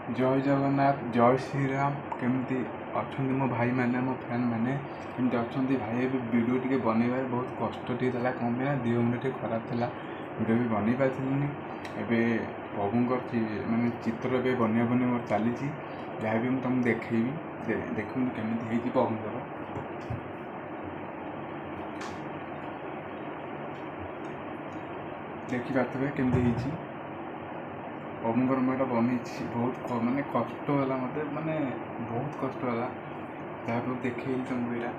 जय जगन्नाथ जय श्रीराम केमती अच्छा मो भाई मैंने मो फ्रेंड मैंने केमती अच्छा भाई ए वीडियो टी बनइबार बहुत कष्ट टी कौन ना देह मुझे खराब था वीडियो भी बन पार्थिनी एवं प्रभुंर मानने चित्र ए बनिया बनिया मोर चली जहाँ भी तुमको देखी देखूँ केमी प्रभुंर देखी पारे केमती प्रभुंर मुझे बन बहुत मानने कष्ट है मत मानने बहुत कष्ट है जहाँ देखे तुमको यहाँ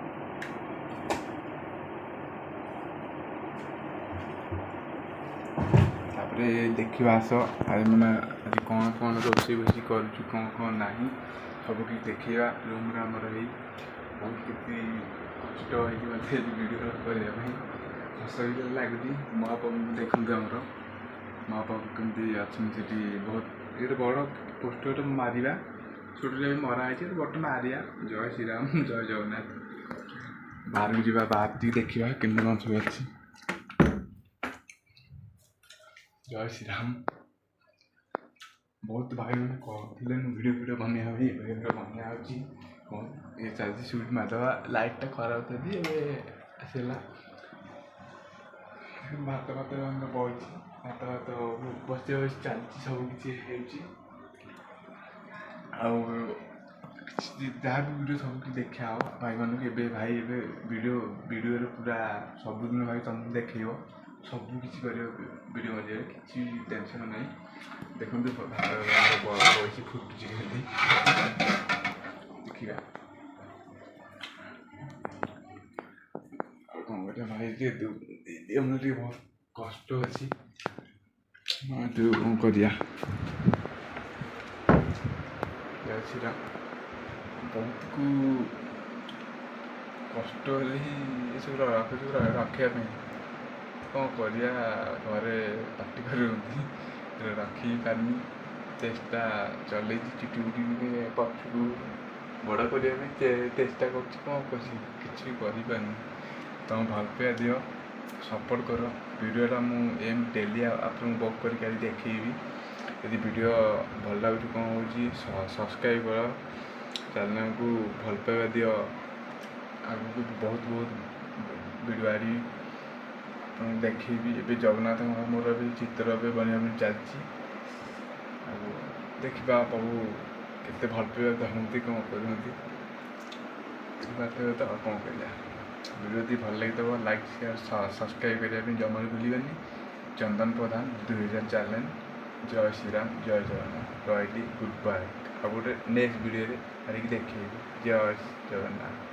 तापर देखा आस आज मैंने आज कौन कौन रोसे बस कौन ना सब कि देखा रूम आमर बहुत किसी कष्ट होती वीडियो करने हस भी लगुच महाप्रभु देखते आमर महाप्रभु कमी अच्छी बहुत ये बड़ पोस्टर मारिया छोटे भी मराई बट मारिया जय श्रीराम जय जगन्नाथ बाहर को जावा बाहर देखा केमी कौन सब अच्छी जय श्रीराम बहुत भाई मैंने कहते वीडियो वीडियो बनया बनया ये चलती सुट मारदवा लाइटा खराब थी आसला भात भात बही भात भात बस बस चलती सब किसी जहाँ भी वीडियो सब कि देखा भाई मानक भाई ए वीडियो पूरा सबुदिन भाई तुमको देखे सब किसी कर वीडियो मजे किसी टेंशन ना देखो बस फुटुची देखा कौन कर भाई मुझे बहुत कष्ट अच्छी कौन कर बहुत को कष्ट ही सब रखापी कौन कर घरे पार्टी कर रखी पारनी चेष्टा चल चुटी बुटी पक्ष बड़ करने चेष्टा कर तुम भल पाइबा दियो सपोर्ट कर वीडियोटा मुझे डेली आप वर्क करके देखी यदि वीडियो भल लगे कौन हो सब्सक्राइब कर चैनल को भल पाइबा दियो आगे बहुत बहुत वीडियो आरी देखी ए जगन्नाथ मोर भी चित्र भी बनवा चलती देखा प्रभु केते भल पाइबा चाहती कौन करते तो कौन कर वीडियो यदि भल लगी लाइक शेयर सब्सक्राइब करने जमा भूलि चंदन प्रधान 2000 चैनल जय श्रीराम जय जगन्नाथ रही गुड बाय अब गोटे नेक्स्ट वीडियो देखिए जय जगन्नाथ।